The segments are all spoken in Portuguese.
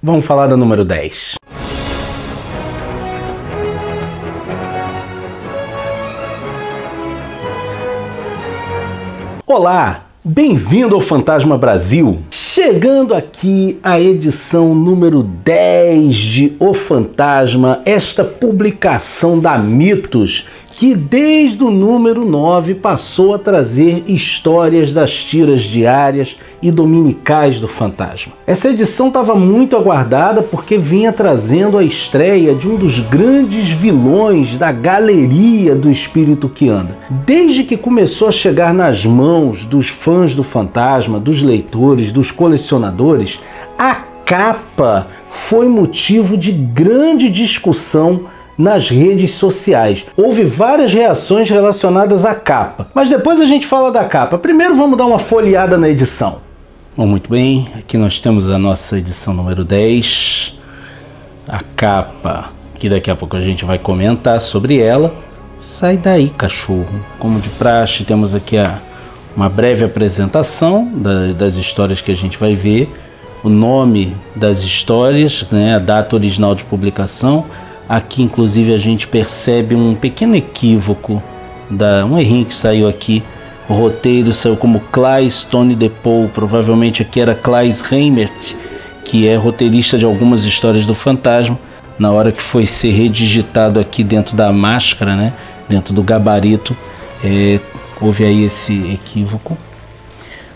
Vamos falar da número 10. Olá, bem-vindo ao Fantasma Brasil. Chegando aqui a edição número 10 de O Fantasma, esta publicação da Mitos, que desde o número 9 passou a trazer histórias das tiras diárias e dominicais do Fantasma. Essa edição estava muito aguardada porque vinha trazendo a estreia de um dos grandes vilões da galeria do Espírito que Anda. Desde que começou a chegar nas mãos dos fãs do Fantasma, dos leitores, dos colecionadores, a capa foi motivo de grande discussão nas redes sociais. Houve várias reações relacionadas à capa, mas depois a gente fala da capa. Primeiro vamos dar uma folheada na edição. Bom, muito bem, aqui nós temos a nossa edição número 10, a capa, que daqui a pouco a gente vai comentar sobre ela. Sai daí, cachorro. Como de praxe, temos aqui uma breve apresentação das histórias que a gente vai ver, o nome das histórias, né, a data original de publicação. Aqui, inclusive, a gente percebe um pequeno equívoco, um errinho que saiu aqui. O roteiro saiu como Claes Tony DePaul, provavelmente aqui era Claes Reimert, que é roteirista de algumas histórias do Fantasma. Na hora que foi ser redigitado aqui dentro da máscara, né, dentro do gabarito, houve aí esse equívoco.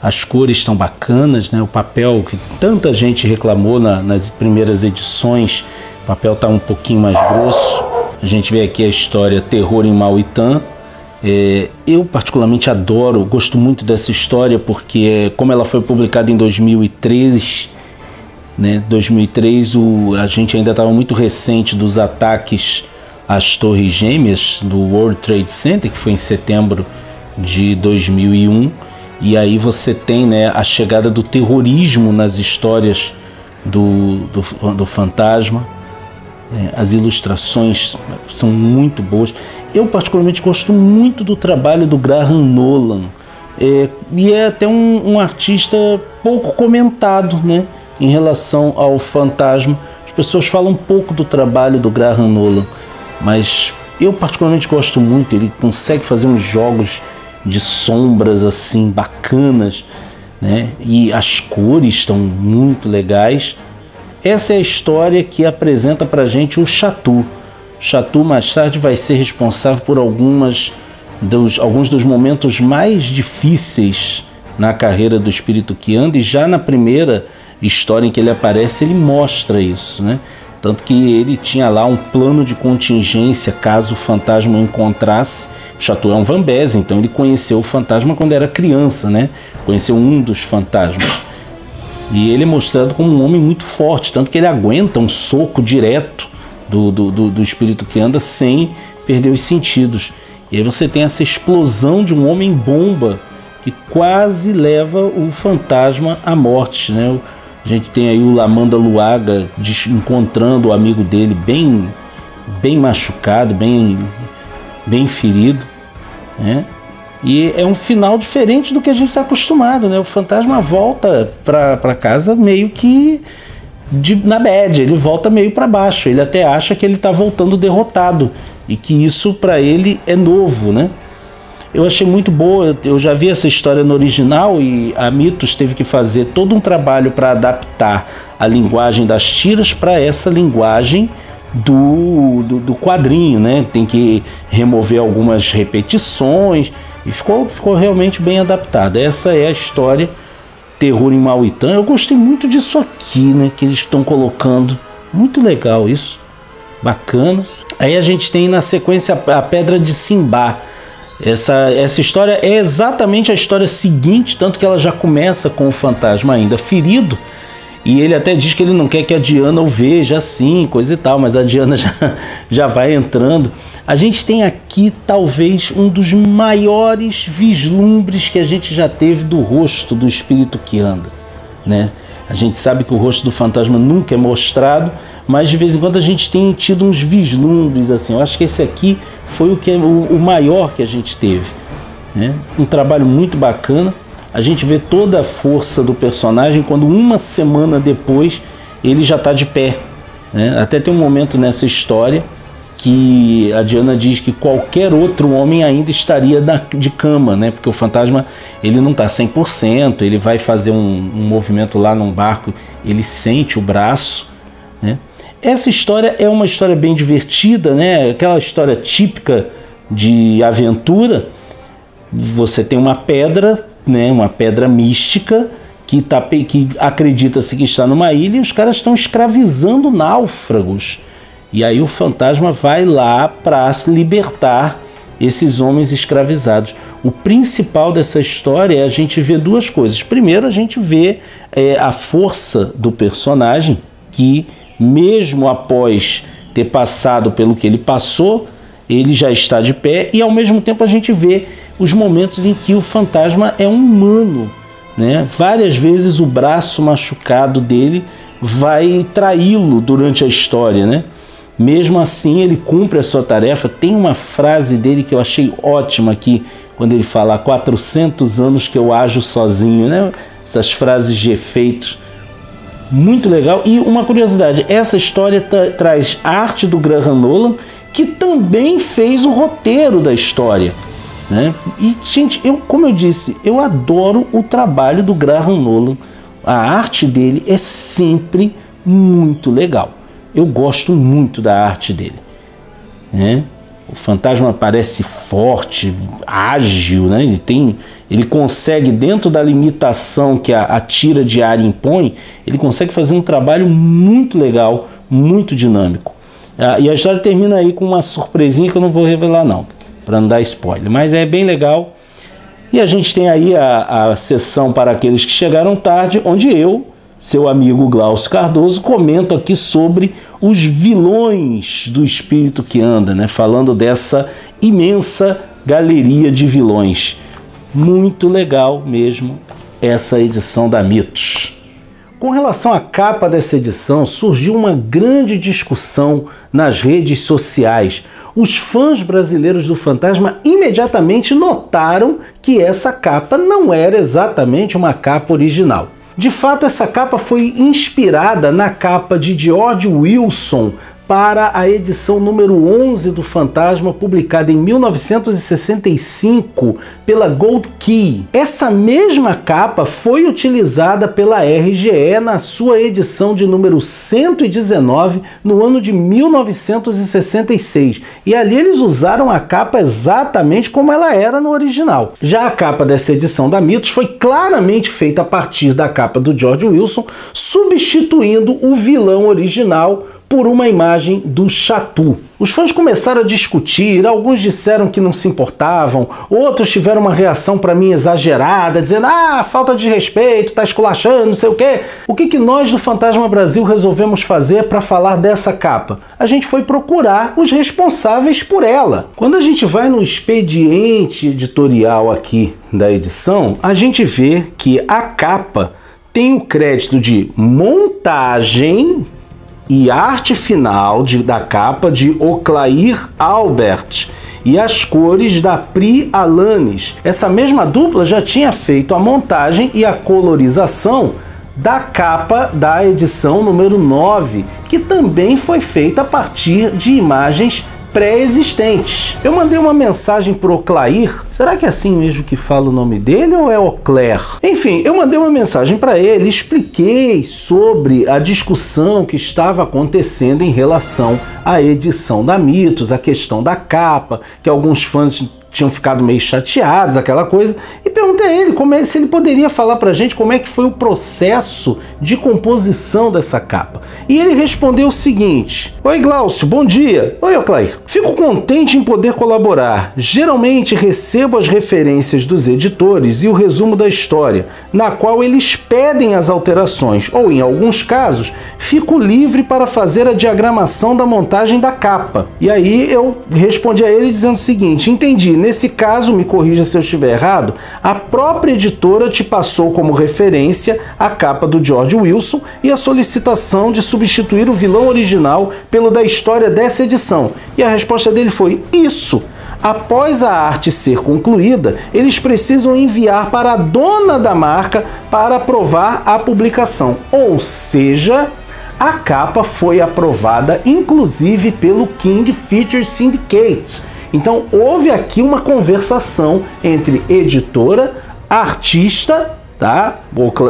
As cores estão bacanas, né, o papel que tanta gente reclamou nas primeiras edições. O papel está um pouquinho mais grosso. A gente vê aqui a história Terror em Mauitã. Eu particularmente gosto muito dessa história porque como ela foi publicada em 2003, né, 2003 a gente ainda estava muito recente dos ataques às Torres Gêmeas do World Trade Center, que foi em setembro de 2001. E aí você tem, né, a chegada do terrorismo nas histórias do Fantasma. As ilustrações são muito boas. Eu particularmente gosto muito do trabalho do Graham Nolan, e é até um artista pouco comentado, né, em relação ao Fantasma. As pessoas falam pouco do trabalho do Graham Nolan, mas eu particularmente gosto muito. Ele consegue fazer uns jogos de sombras assim bacanas, né, e as cores estão muito legais. Essa é a história que apresenta pra gente o Chateau. O Chateau mais tarde vai ser responsável por alguns dos momentos mais difíceis na carreira do Espírito que Anda, e já na primeira história em que ele aparece ele mostra isso, né? Tanto que ele tinha lá um plano de contingência caso o Fantasma o encontrasse. O Chateau é um Van Beze, então ele conheceu o Fantasma quando era criança, né? Conheceu um dos fantasmas. E ele é mostrado como um homem muito forte, tanto que ele aguenta um soco direto do Espírito que Anda sem perder os sentidos. E aí você tem essa explosão de um homem-bomba que quase leva o Fantasma à morte, né? A gente tem aí o Lamanda Luaga encontrando o amigo dele bem machucado, bem ferido, né? E é um final diferente do que a gente está acostumado, né? O Fantasma volta para casa meio que na bad, ele volta meio para baixo. Ele até acha que ele está voltando derrotado e que isso para ele é novo, né? Eu achei muito boa. Eu já vi essa história no original e a Mitos teve que fazer todo um trabalho para adaptar a linguagem das tiras para essa linguagem do quadrinho, né? Tem que remover algumas repetições. E ficou realmente bem adaptada. Essa é a história Terror em Mauitã. Eu gostei muito disso aqui, né, que eles estão colocando. Muito legal isso. Bacana. Aí a gente tem na sequência a Pedra de Simbá. Essa história é exatamente a história seguinte, tanto que ela já começa com o Fantasma ainda ferido. E ele até diz que ele não quer que a Diana o veja assim, coisa e tal, mas a Diana já vai entrando. A gente tem aqui talvez um dos maiores vislumbres que a gente já teve do rosto do Espírito que Anda, né? A gente sabe que o rosto do Fantasma nunca é mostrado, mas de vez em quando a gente tem tido uns vislumbres assim. Eu acho que esse aqui foi o maior que a gente teve, né? Um trabalho muito bacana. A gente vê toda a força do personagem quando uma semana depois ele já está de pé, né? Até tem um momento nessa história que a Diana diz que qualquer outro homem ainda estaria de cama, né? Porque o fantasma, ele não está 100%, ele vai fazer um movimento lá num barco, ele sente o braço, né? Essa história é uma história bem divertida, né? Aquela história típica de aventura. Você tem uma pedra, né? Uma pedra mística que acredita-se que está numa ilha e os caras estão escravizando náufragos. E aí o fantasma vai lá para libertar esses homens escravizados. O principal dessa história é a gente ver duas coisas. Primeiro, a gente vê a força do personagem, que mesmo após ter passado pelo que ele passou, ele já está de pé, e ao mesmo tempo a gente vê os momentos em que o fantasma é um humano, né? Várias vezes o braço machucado dele vai traí-lo durante a história, né? Mesmo assim, ele cumpre a sua tarefa. Tem uma frase dele que eu achei ótima aqui, quando ele fala: há 400 anos que eu ajo sozinho, né? Essas frases de efeitos, muito legal. E uma curiosidade, essa história traz a arte do Graham Nolan, que também fez o roteiro da história, né? E, gente, como eu disse, eu adoro o trabalho do Graham Nolan. A arte dele é sempre muito legal. Eu gosto muito da arte dele, né? O fantasma parece forte, ágil, né? Ele consegue, dentro da limitação que a tira de ar impõe, ele consegue fazer um trabalho muito legal, muito dinâmico. E a história termina aí com uma surpresinha que eu não vou revelar não, para não dar spoiler, mas é bem legal. E a gente tem aí a sessão para aqueles que chegaram tarde, onde eu, seu amigo Glaucio Cardoso, comento aqui sobre os vilões do Espírito que Anda, né? Falando dessa imensa galeria de vilões. Muito legal mesmo essa edição da Mitos. Com relação à capa dessa edição, surgiu uma grande discussão nas redes sociais. Os fãs brasileiros do Fantasma imediatamente notaram que essa capa não era exatamente uma capa original. De fato, essa capa foi inspirada na capa de George Wilson para a edição número 11 do Fantasma, publicada em 1965 pela Gold Key. Essa mesma capa foi utilizada pela RGE na sua edição de número 119 no ano de 1966. E ali eles usaram a capa exatamente como ela era no original. Já a capa dessa edição da Mitos foi claramente feita a partir da capa do George Wilson, substituindo o vilão original por uma imagem do Chatu. Os fãs começaram a discutir, alguns disseram que não se importavam, outros tiveram uma reação para mim exagerada, dizendo: ah, falta de respeito, tá esculachando, não sei o quê. O que nós do Fantasma Brasil resolvemos fazer para falar dessa capa? A gente foi procurar os responsáveis por ela. Quando a gente vai no expediente editorial aqui da edição, a gente vê que a capa tem o crédito de montagem e arte final da capa de Oclair Albert e as cores da Pri Alanis. Essa mesma dupla já tinha feito a montagem e a colorização da capa da edição número 9, que também foi feita a partir de imagens pré-existentes. Eu mandei uma mensagem para o Oclair, será que é assim mesmo que fala o nome dele ou é Oclair? Enfim, eu mandei uma mensagem para ele, expliquei sobre a discussão que estava acontecendo em relação à edição da Mitos, a questão da capa, que alguns fãs tinham ficado meio chateados, aquela coisa, e perguntei a ele se ele poderia falar pra gente como é que foi o processo de composição dessa capa. E ele respondeu o seguinte: oi Glaucio, bom dia. Oi Oclair, fico contente em poder colaborar. Geralmente recebo as referências dos editores e o resumo da história, na qual eles pedem as alterações, ou em alguns casos, fico livre para fazer a diagramação da montagem da capa. E aí eu respondi a ele dizendo o seguinte: entendi. Nesse caso, me corrija se eu estiver errado, a própria editora te passou como referência a capa do George Wilson e a solicitação de substituir o vilão original pelo da história dessa edição. E a resposta dele foi: isso! Após a arte ser concluída, eles precisam enviar para a dona da marca para aprovar a publicação. Ou seja, a capa foi aprovada inclusive pelo King Features Syndicate. Então houve aqui uma conversação entre editora, artista, tá?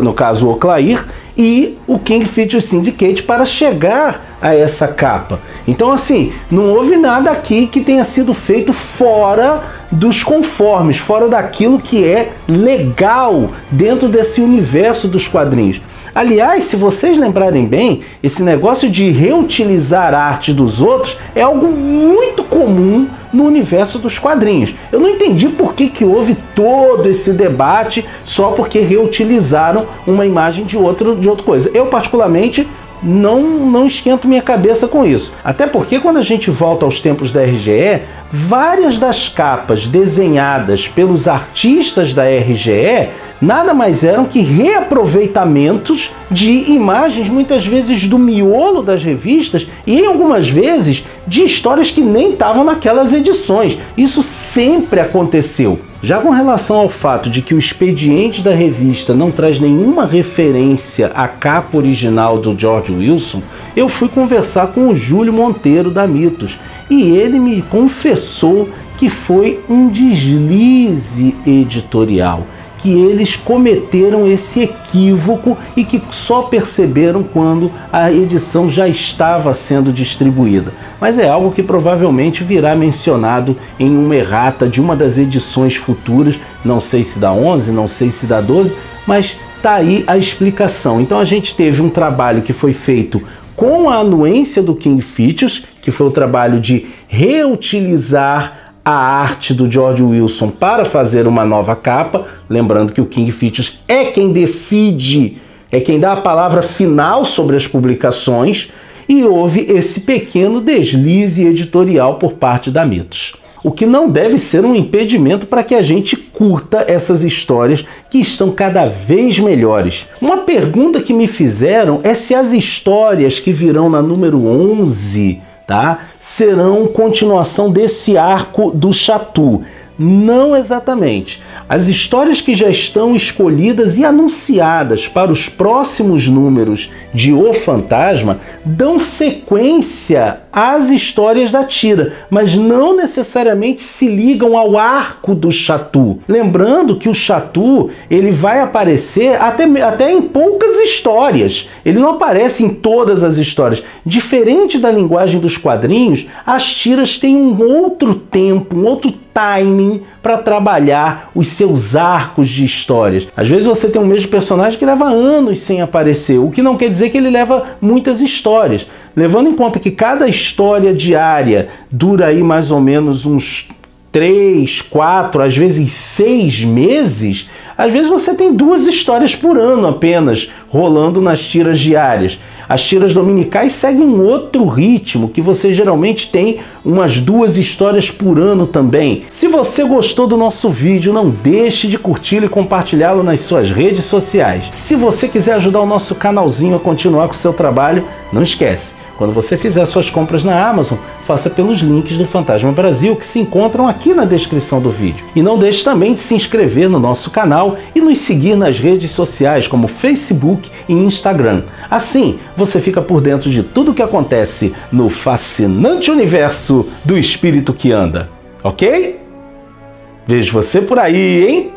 No caso o Oclair, e o King Features Syndicate para chegar a essa capa. Então assim, não houve nada aqui que tenha sido feito fora dos conformes, fora daquilo que é legal dentro desse universo dos quadrinhos. Aliás, se vocês lembrarem bem, esse negócio de reutilizar a arte dos outros é algo muito comum no universo dos quadrinhos. Eu não entendi por que houve todo esse debate só porque reutilizaram uma imagem de outra coisa. Eu, particularmente, não esquento minha cabeça com isso. Até porque quando a gente volta aos tempos da RGE, várias das capas desenhadas pelos artistas da RGE nada mais eram que reaproveitamentos de imagens, muitas vezes do miolo das revistas e algumas vezes de histórias que nem estavam naquelas edições. Isso sempre aconteceu. Já com relação ao fato de que o expediente da revista não traz nenhuma referência à capa original do George Wilson, eu fui conversar com o Júlio Monteiro da Mitos e ele me confessou que foi um deslize editorial, que eles cometeram esse equívoco e que só perceberam quando a edição já estava sendo distribuída. Mas é algo que provavelmente virá mencionado em uma errata de uma das edições futuras, não sei se da 11, não sei se da 12, mas tá aí a explicação. Então a gente teve um trabalho que foi feito com a anuência do King Features, que foi o trabalho de reutilizar a arte do George Wilson para fazer uma nova capa, lembrando que o King Features é quem decide, é quem dá a palavra final sobre as publicações, e houve esse pequeno deslize editorial por parte da Mitos. O que não deve ser um impedimento para que a gente curta essas histórias que estão cada vez melhores. Uma pergunta que me fizeram é se as histórias que virão na número 11, tá, serão continuação desse arco do Chatu. Não exatamente. As histórias que já estão escolhidas e anunciadas para os próximos números de O Fantasma dão sequência às histórias da tira, mas não necessariamente se ligam ao arco do Chatu. Lembrando que o Chatu ele vai aparecer até em poucas histórias. Ele não aparece em todas as histórias. Diferente da linguagem dos quadrinhos, as tiras têm um outro tempo, um outro timing para trabalhar os seus arcos de histórias. Às vezes você tem um mesmo personagem que leva anos sem aparecer, o que não quer dizer que ele leva muitas histórias. Levando em conta que cada história diária dura aí mais ou menos uns 3, 4, às vezes 6 meses, às vezes você tem 2 histórias por ano apenas rolando nas tiras diárias. As tiras dominicais seguem um outro ritmo, que você geralmente tem umas 2 histórias por ano também. Se você gostou do nosso vídeo, não deixe de curti-lo e compartilhá-lo nas suas redes sociais. Se você quiser ajudar o nosso canalzinho a continuar com o seu trabalho, não esquece. Quando você fizer suas compras na Amazon, faça pelos links do Fantasma Brasil que se encontram aqui na descrição do vídeo. E não deixe também de se inscrever no nosso canal e nos seguir nas redes sociais como Facebook e Instagram. Assim, você fica por dentro de tudo o que acontece no fascinante universo do espírito que anda. Ok? Vejo você por aí, hein?